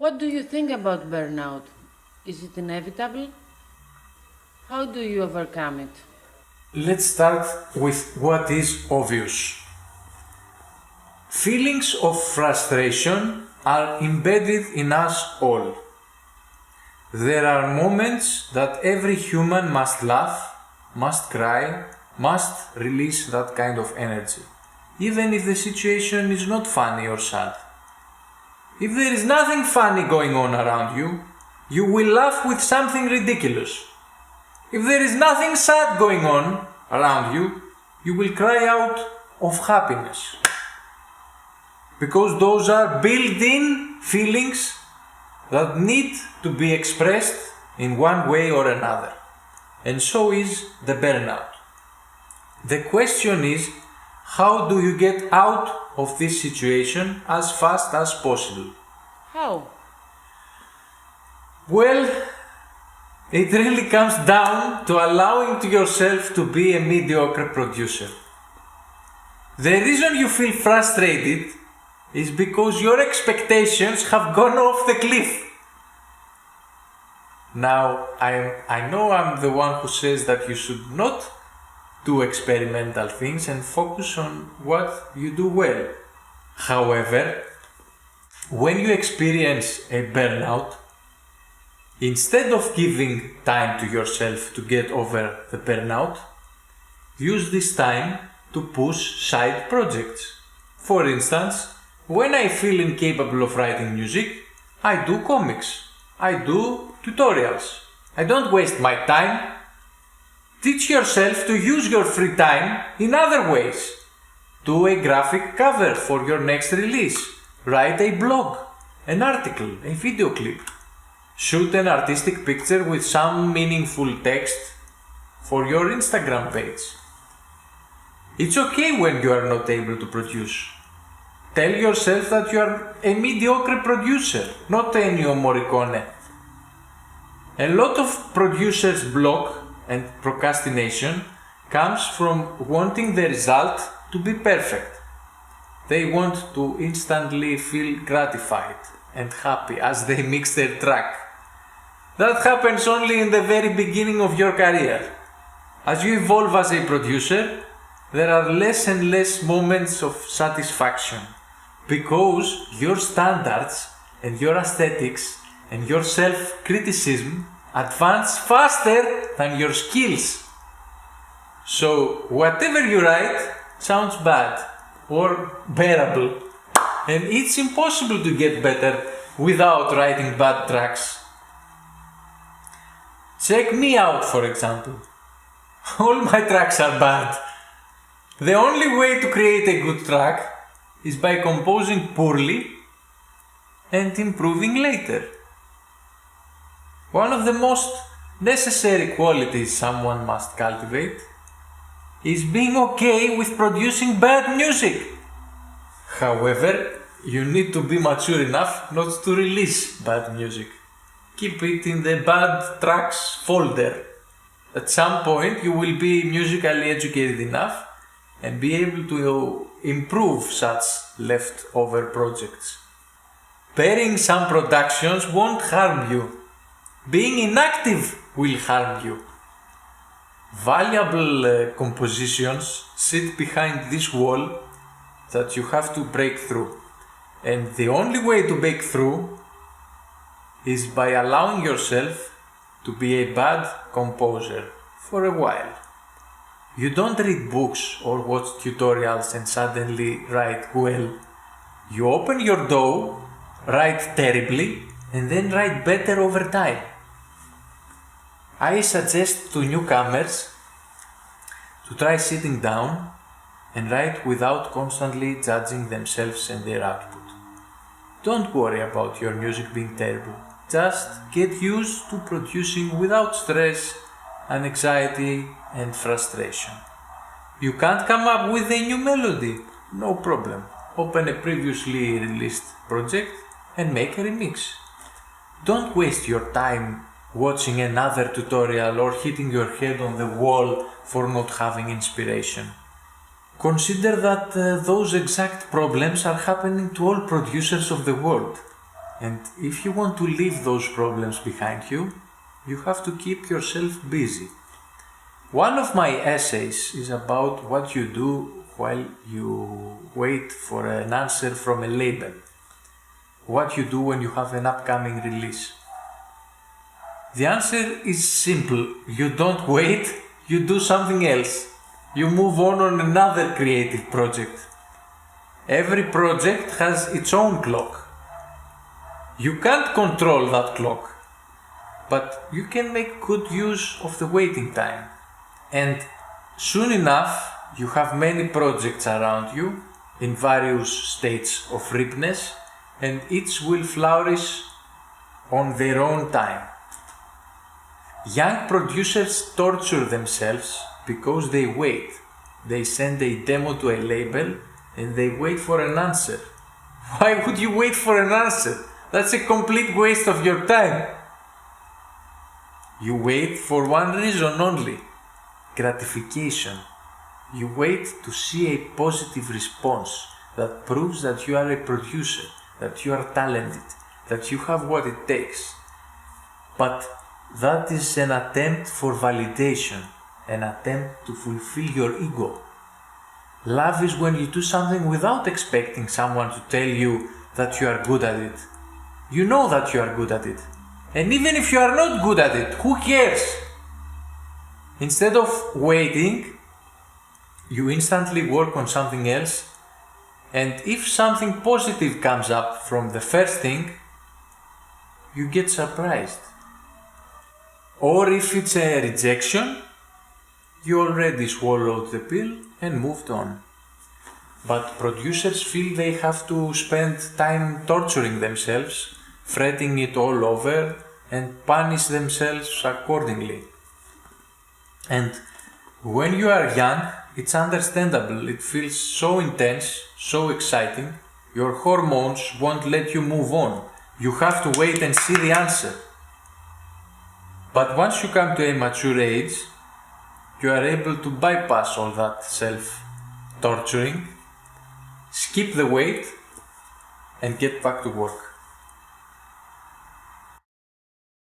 What do you think about burnout? Is it inevitable? How do you overcome it? Let's start with what is obvious. Feelings of frustration are embedded in us all. There are moments that every human must laugh, must cry, must release that kind of energy, even if the situation is not funny or sad. If there is nothing funny going on around you, you will laugh with something ridiculous. If there is nothing sad going on around you, you will cry out of happiness. Because those are built-in feelings that need to be expressed in one way or another. And so is the burnout. The question is, how do you get out of this situation as fast as possible? How? Well, it really comes down to allowing to yourself to be a mediocre producer. The reason you feel frustrated is because your expectations have gone off the cliff. Now, I know I'm the one who says that you should not do experimental things and focus on what you do well. However, when you experience a burnout, instead of giving time to yourself to get over the burnout, use this time to push side projects. For instance, when I feel incapable of writing music, I do comics, I do tutorials. I don't waste my time. Teach yourself to use your free time in other ways. Do a graphic cover for your next release. Write a blog, an article, a video clip. Shoot an artistic picture with some meaningful text for your Instagram page. It's okay when you are not able to produce. Tell yourself that you are a mediocre producer, not Ennio Morricone. A lot of producers' block and procrastination comes from wanting the result to be perfect. They want to instantly feel gratified and happy as they mix their track. That happens only in the very beginning of your career. As you evolve as a producer, there are less and less moments of satisfaction because your standards and your aesthetics and your self-criticism advance faster than your skills. So whatever you write sounds bad or bearable, and it's impossible to get better without writing bad tracks. Check me out, for example. All my tracks are bad. The only way to create a good track is by composing poorly and improving later. One of the most necessary qualities someone must cultivate is being okay with producing bad music. However, you need to be mature enough not to release bad music. Keep it in the bad tracks folder. At some point you will be musically educated enough and be able to improve such leftover projects. Burying some productions won't harm you. Being inactive will harm you. Valuable compositions sit behind this wall that you have to break through. And the only way to break through is by allowing yourself to be a bad composer for a while. You don't read books or watch tutorials and suddenly write well. You open your DAW, write terribly, and then write better over time. I suggest to newcomers to try sitting down and write without constantly judging themselves and their output. Don't worry about your music being terrible. Just get used to producing without stress and anxiety and frustration. You can't come up with a new melody? No problem. Open a previously released project and make a remix. Don't waste your time watching another tutorial or hitting your head on the wall for not having inspiration. Consider that those exact problems are happening to all producers of the world. And if you want to leave those problems behind you, you have to keep yourself busy. One of my essays is about what you do while you wait for an answer from a label. What you do when you have an upcoming release. The answer is simple. You don't wait, you do something else. You move on another creative project. Every project has its own clock. You can't control that clock, but you can make good use of the waiting time. And soon enough, you have many projects around you in various states of ripeness, and each will flourish on their own time. Young producers torture themselves because they wait. They send a demo to a label and they wait for an answer. Why would you wait for an answer? That's a complete waste of your time. You wait for one reason only: gratification. You wait to see a positive response that proves that you are a producer, that you are talented, that you have what it takes. But that is an attempt for validation, an attempt to fulfill your ego. Love is when you do something without expecting someone to tell you that you are good at it. You know that you are good at it. And even if you are not good at it, who cares? Instead of waiting, you instantly work on something else, and if something positive comes up from the first thing, you get surprised. Or if it's a rejection, you already swallowed the pill and moved on. But producers feel they have to spend time torturing themselves, fretting it all over, and punish themselves accordingly. And when you are young, it's understandable. It feels so intense, so exciting. Your hormones won't let you move on. You have to wait and see the answer. But once you come to a mature age, you are able to bypass all that self-torturing, skip the wait, and get back to work.